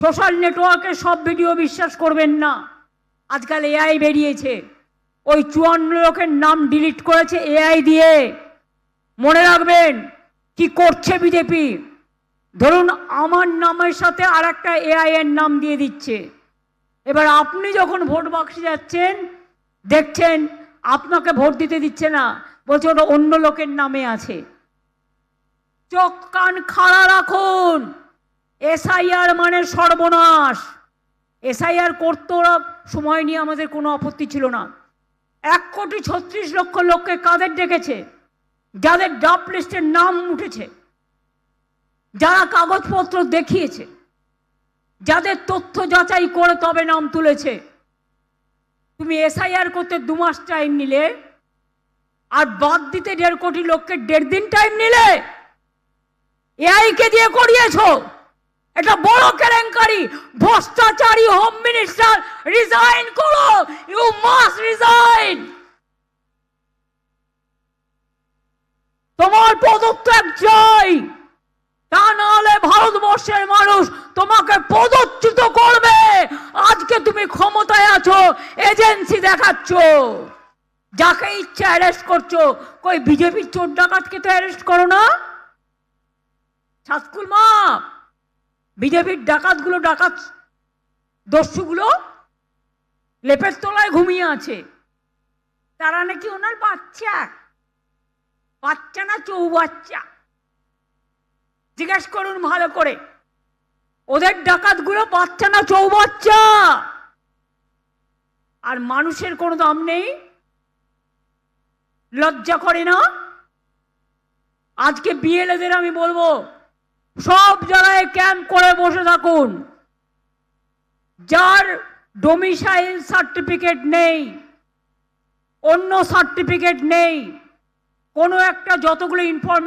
Social নেটওয়ার্কে সব video বিশ্বাস করবেন না। আজকাল এআই বেরিয়েছে, ওই 54 লোকের নাম ডিলিট করেছে এআই দিয়ে। মনে রাখবেন কি করছে বিজেপি। ধরুন আমার নামের সাথে আর একটা এআই এর নাম দিয়ে দিচ্ছে। এবার আপনি যখন ভোট বাক্সে যাচ্ছেন দেখছেন আপনাকে ভোট দিতে দিচ্ছে না, বলছে ওটা অন্য লোকের নামে আছে। চোখ কান খাড়া রাখুন। এসআইআর মানে সর্বনাশ। এসআইআর করতে ওরা সময় নিয়ে আমাদের কোনো আপত্তি ছিল না। 1,36,00,000 লোককে কাদের ডেকেছে? যাদের ড্রাফট লিস্টের নাম উঠেছে, যারা কাগজপত্র দেখিয়েছে, যাদের তথ্য যাচাই করে তবে নাম তুলেছে। তুমি এসআইআর করতে 2 মাস টাইম নিলে, আর বাদ দিতে 1.5 কোটি লোককে 1.5 দিন টাইম নিলে। এআই কে দিয়ে করিয়েছো। এটা বড় কেলেঙ্কারি। ভ্রষ্টাচারী হোম মিনিস্টার, রিজাইন করো। You must resign. তোমার পদত্যাগ চাই, তা নাহলে ভারতবর্ষের মানুষ তোমাকে পদচ্যুত করবে। আজকে তুমি ক্ষমতায় আছো, এজেন্সি দেখাচ্ছ, যাকে ইচ্ছা অ্যারেস্ট করছো। কই বিজেপির চোর ডাকাতকে তো অ্যারেস্ট করো না। ছাতকুল মা, বিজেপির ডাকাতগুলো, ডাকাত দস্যুগুলো লেপের তলায় ঘুমিয়ে আছে। তারা নাকি ওনার বাচ্চা, বাচ্চা না চৌবাচ্চা। জিজ্ঞেস করুন ভালো করে, ওদের ডাকাতগুলো বাচ্চা না চৌবাচ্চা। আর মানুষের কোনো দাম নেই, লজ্জা করে না। আজকে বিএলএদের আমি বলবো, সব জায়গায় ক্যাম্প করে বসে থাকুন। যার ডোমিসাইল সার্টিফিকেট নেই, অন্য সার্টিফিকেট নেই, কোনো একটা যতগুলো ইনফরমেশন